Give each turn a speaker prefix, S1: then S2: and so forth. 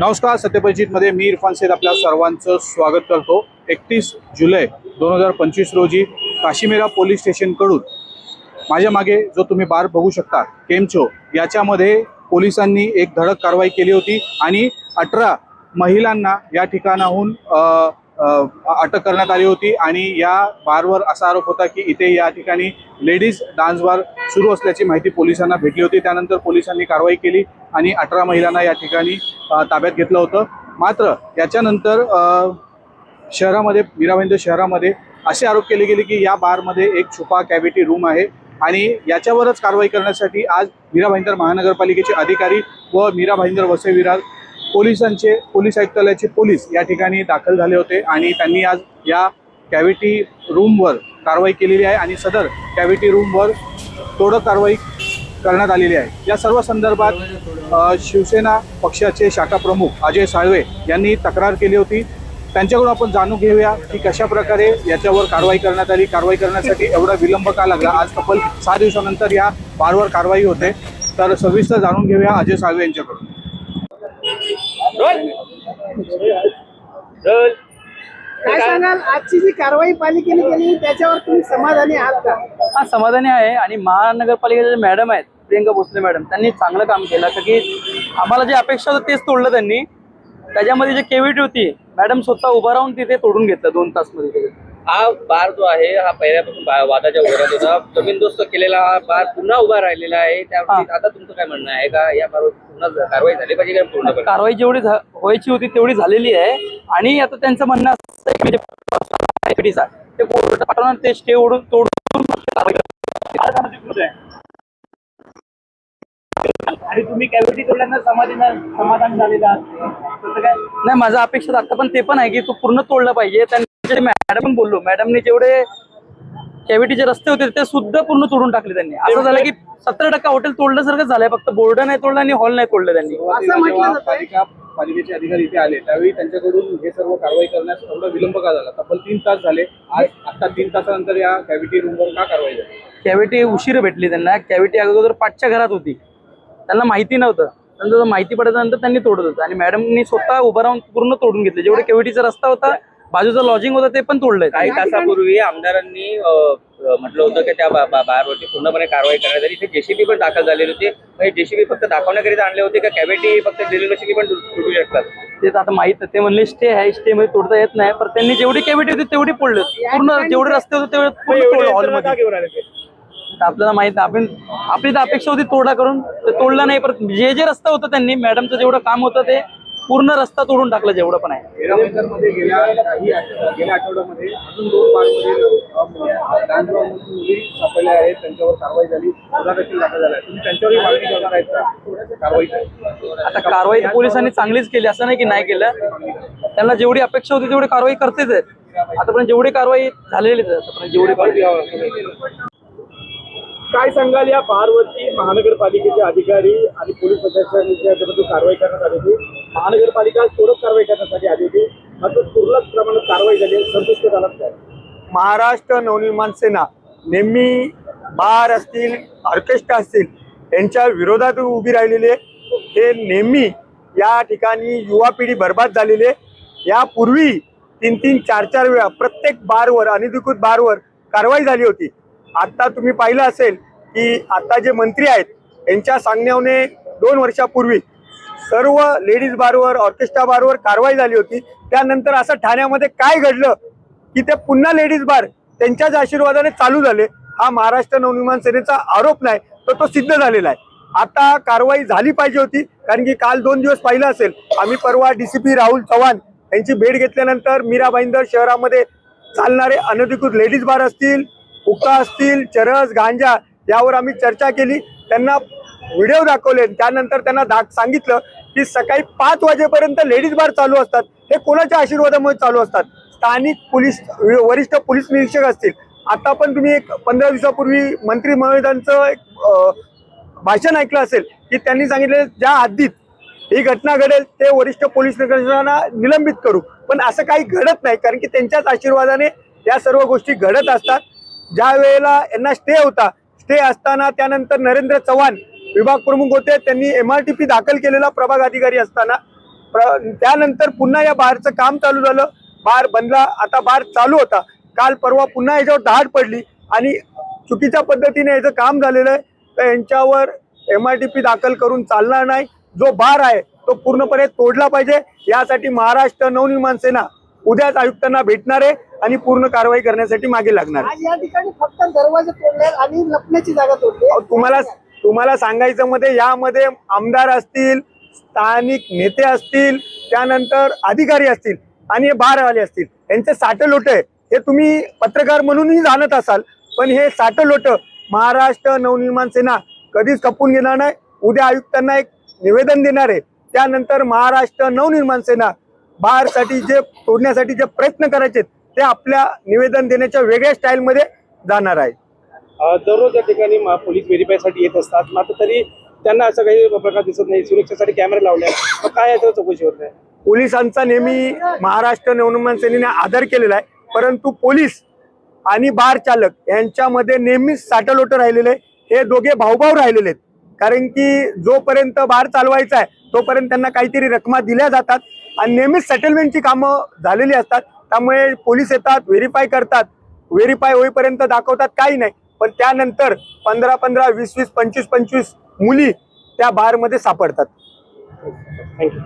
S1: नमस्कार, सत्यपरिचितमध्ये मी इरफान सैद आपल्या सर्वांचं स्वागत करतो। 31 जुलै 2025 रोजी काशीमेरा पोलीस स्टेशनकडून माझ्या मागे जो तुम्ही बार बघू शकता केमचो, याच्यामध्ये पोलिसांनी एक धडक कारवाई केली होती आणि 18 महिलांना या ठिकाणाहून अटक करण्यात आली होती। आणि या बारवर असा आरोप होता की इथे या ठिकाणी लेडीज डान्स बार सुरू असल्याची माहिती पोलिसांना भेटली होती। त्यानंतर पोलिसांनी कारवाई केली आणि 18 महिलांना या ठिकाणी ताब्यात घेतलं होतं। मात्र याच्यानंतर शहरामध्ये मीरा भाईंदर शहरामध्ये असे आरोप केले गेले की या बारमध्ये एक छुपा कॅव्हिटी रूम आहे आणि याच्यावरच कारवाई करण्यासाठी आज मीरा भाईंदर महानगरपालिकेचे अधिकारी व मीरा भाईंदर वसई विरार पोलीस आयुक्तालयाचे पोलीस या ठिकाणी दाखल झाले होते आणि त्यांनी आज या कॅव्हिटी रूमवर कारवाई केलेली आहे आणि सदर कॅव्हिटी रूमवर तोडक कारवाई करण्यात आलेली आहे। या सर्व संदर्भात शिवसेना पक्षाचे शाखा प्रमुख अजय साळवे यांनी तक्रार केली होती। त्यांच्याकडून आपण जाणून घेऊया की कशा प्रकारे याच्यावर कारवाई करण्यात आली, कारवाई करण्यासाठी एवढा विलंब का लागला। आज तब्बल 6 दिवसानंतर या बारवर कारवाई होते, तर सविस्तर जाणून घेऊया अजय साळवे यांच्याकडून।
S2: काय सांगाल, आजची जी कारवाई पालिकेने केली त्याच्यावर तुम्ही समाधानी आहात का?
S3: हा, समाधानी आहे। आणि महानगरपालिकेचे मॅडम आहेत प्रियंका भोसले मॅडम, त्यांनी चांगलं काम केलं की आम्हाला जे अपेक्षा होतं तेच तोडलं त्यांनी। त्याच्यामध्ये जे केव्हिटी होती, मॅडम स्वतः उभा राहून तिथे तोडून घेतलं 2 तासमध्ये।
S4: हा बार जो आहे हा पहिल्यापासून वादाच्या ओघात होता, जमीनदोस्त केलेला हा बार पुन्हा उभा राहिलेला आहे। त्याबाबतीत आता तुमचं काय म्हणणं आहे का या बारवर पुन्हा कारवाई झाली पाहिजे का? पूर्ण
S3: कारवाई जेवढी व्हायची होती तेवढी झालेली आहे। आणि आता त्यांचं म्हणणं असं आहे की ते कोर्टात पाठवणार, ते स्टे ओढून तोडून
S2: आणि तुम्ही कॅव्हिटी तोडल्यानं समाधान झालेलं आहे?
S3: नाही, माझा अपेक्षा आता पण ते पण आहे की तो पूर्ण तोडला पाहिजे। त्यांचे मॅडम बोललो, मॅडमने जेवढे कॅव्हिटीचे रस्ते होते ते सुद्धा पूर्ण तोडून टाकले त्यांनी। असं झालं की 17% हॉटेल तोडल्यासारखं झालंय, फक्त बोर्ड नाही तोडलं आणि हॉल नाही तोडलं त्यांनी।
S2: असं म्हटलं जातं
S1: पालिकेचे अधिकारी इथे आले त्यावेळी त्यांच्याकडून हे सर्व कारवाई करण्यास एवढा विलंब का झाला? तब्बल 3 तास झाले। आज आता 3 तासानंतर या कॅव्हिटी रूमवर का कारवाई झाली?
S3: कॅव्हिटी उशीर भेटली त्यांना। कॅव्हिटी अगोदर 5च्या घरात होती, त्यांना माहिती नव्हतं। त्यांना माहिती पडल्यानंतर त्यांनी तोडत होतं आणि मॅडमनी स्वतः उभं राहून पूर्ण तोडून घेतले। जेवढे कॅव्हिटीचा रस्ता होता, बाजूचा लॉजिंग होता, ते पण तोडलंय।
S4: काही तासापूर्वी आमदारांनी म्हटलं होतं की त्या बारवरती पूर्णपणे कारवाई करण्यात आली। इथे जेसीबी पण दाखल झालेली होती। म्हणजे जेसीबी फक्त दाखवण्याकरिता आणले होते का कॅव्हिटी फक्त ड्रिल मशीन पण तुटू शकतात?
S3: ते आता माहित, ते म्हणले स्टे आहे, स्टे मध्ये तोडता येत नाही, पण त्यांनी जेवढी कॅव्हिटी होती तेवढी फोडले। पूर्ण जेवढे रस्ते होते तेवढे पूर्ण हॉलमध्ये। आपल्याला माहित आहे, आपली तर अपेक्षा होती तोडा करून, ते तोडला नाही। परत जे रस्ता होता त्यांनी मॅडमचं जेवढं काम होतं ते पूर्ण रस्ता तोडून टाकला जेवढं पण आहे।
S1: गेल्या आठवड्यामध्ये अजून 2 बारमध्ये डान्स मुली सापडल्या आहेत, त्यांच्यावर कारवाई झाली, गुन्हा देखील दाखल झाला आहे। तुम्ही त्यांच्यावरही मागणी करणार आहेत का कारवाईसाठी?
S3: आता कारवाई पोलिसांनी चांगलीच केली, असं नाही की नाही केलं। त्यांना जेवढी अपेक्षा होती तेवढी कारवाई करतेच आहेत। आतापर्यंत जेवढी कारवाई झालेली आहे, आतापर्यंत जेवढी कारवाई।
S2: काय सांगाल, या बारवरती महानगरपालिकेचे अधिकारी आणि पोलीस प्रशासनाच्या कारवाई करण्यात आली होती। महानगरपालिका तोडक कारवाई करण्यासाठी आली होती, मात्र तुरळक प्रमाणात कारवाई झाली, संतुष्ट झाला काय?
S5: महाराष्ट्र नवनिर्माण सेना नेहमी बार असतील, ऑर्केस्ट्रा असतील, यांच्या विरोधात उभी राहिलेली आहे। हे नेहमी या ठिकाणी युवा पिढी बर्बाद झालेली आहे। यापूर्वी 3-3, 4-4 वेळा प्रत्येक बारवर, अनधिकृत बारवर कारवाई झाली होती। आता तुम्ही पाहिलं असेल की आता जे मंत्री आहेत यांच्या सांगण्याने 2 वर्षापूर्वी सर्व लेडीज बारवर, ऑर्केस्ट्रा बारवर कारवाई झाली होती। त्यानंतर असं ठाण्यामध्ये काय घडलं की ते पुन्हा लेडीज बार त्यांच्याच आशीर्वादाने चालू झाले। हा महाराष्ट्र नवनिर्माण सेनेचा आरोप नाही, तर तो सिद्ध झालेला आहे। आता कारवाई झाली पाहिजे होती, कारण की काल 2 दिवस पाहिलं असेल, आम्ही परवा DCP राहुल चव्हाण यांची भेट घेतल्यानंतर मीरा भाईंदर शहरामध्ये चालणारे अनधिकृत लेडीज बार असतील, हुक्का असतील, चरस, गांजा यावर आम्ही चर्चा केली। त्यांना व्हिडिओ दाखवले, त्यानंतर त्यांना सांगितलं की सकाळी 5 वाजेपर्यंत लेडीज बार चालू असतात, हे कोणाच्या आशीर्वादामुळे चालू असतात? स्थानिक पोलीस वरिष्ठ पोलीस निरीक्षक असतील। आता पण तुम्ही एक 15 दिवसापूर्वी मंत्री महोदयांचं एक भाषण ऐकलं असेल की त्यांनी सांगितले ज्या हद्दीत ही घटना घडेल ते वरिष्ठ पोलीस निरीक्षकांना निलंबित करू, पण असं काही घडत नाही, कारण की त्यांच्याच आशीर्वादाने या सर्व गोष्टी घडत असतात। ज्या वेळेला यांना स्टे होता, स्टे असताना त्यानंतर नरेंद्र चव्हाण विभाग प्रमुख होते, त्यांनी MRTP दाखल केलेला प्रभाग अधिकारी असताना त्यानंतर पुन्हा या बारचं काम चालू झालं, बार बनला, आता बार चालू होता. काल परवा पुन्हा याच्यावर दहाड पडली आणि चुकीच्या पद्धतीने याचं काम झालेलं आहे. तर यांच्यावर MRTP दाखल करून चालणार नाही. जो बार आहे तो पूर्णपणे तोडला पाहिजे. यासाठी महाराष्ट्र नवनिर्माण सेना उद्याच आयुक्तांना भेटणार आहे आणि पूर्ण कारवाई करण्यासाठी मागे लागणार आहे.
S6: आज या ठिकाणी फक्त दरवाजे तोडले आणि लपण्याची जागा तोडली.
S5: तुम्हाला सांगायचं मध्ये यामध्ये आमदार असतील, स्थानिक नेते असतील, त्यानंतर अधिकारी असतील आणि हे बारवाले असतील, यांचे साठलोट आहे. हे तुम्ही पत्रकार म्हणूनही जाणत असाल, पण हे साठलोट महाराष्ट्र नवनिर्माण सेना कधीच खपून घेणार नाही. उद्या आयुक्तांना एक निवेदन देणार आहे. त्यानंतर महाराष्ट्र नवनिर्माण सेना बारसाठी जे तोडण्यासाठी जे प्रयत्न करायचे ते आपल्या निवेदन देण्याच्या वेगळ्या स्टाईलमध्ये जाणार आहे.
S2: दररोज या ठिकाणी पोलीस व्हेरीफायसाठी येत असतात, मात्र तरी त्यांना असं काही प्रकार दिसत नाही. सुरक्षेसाठी कॅमेरे लावले, मग काय याचं चौकशी होत आहे?
S5: पोलिसांचा नेहमी महाराष्ट्र नवनिर्माण सेनेने आदर केलेला आहे, परंतु पोलीस आणि बार चालक यांच्यामध्ये नेहमीच साठलोट राहिलेले आहे. हे दोघे भाऊभाऊ राहिलेले आहेत. कारण की जोपर्यंत बार चालवायचा आहे तोपर्यंत त्यांना काहीतरी रकमा दिल्या जातात आणि नेहमीच सेटलमेंटची कामं झालेली असतात. त्यामुळे पोलीस येतात, व्हेरीफाय करतात, व्हेरीफाय होईपर्यंत दाखवतात काही नाही, पण त्यानंतर 15-15, 20-20, 25-25 मुली त्या बारमध्ये सापडतात.
S2: थँक्यू.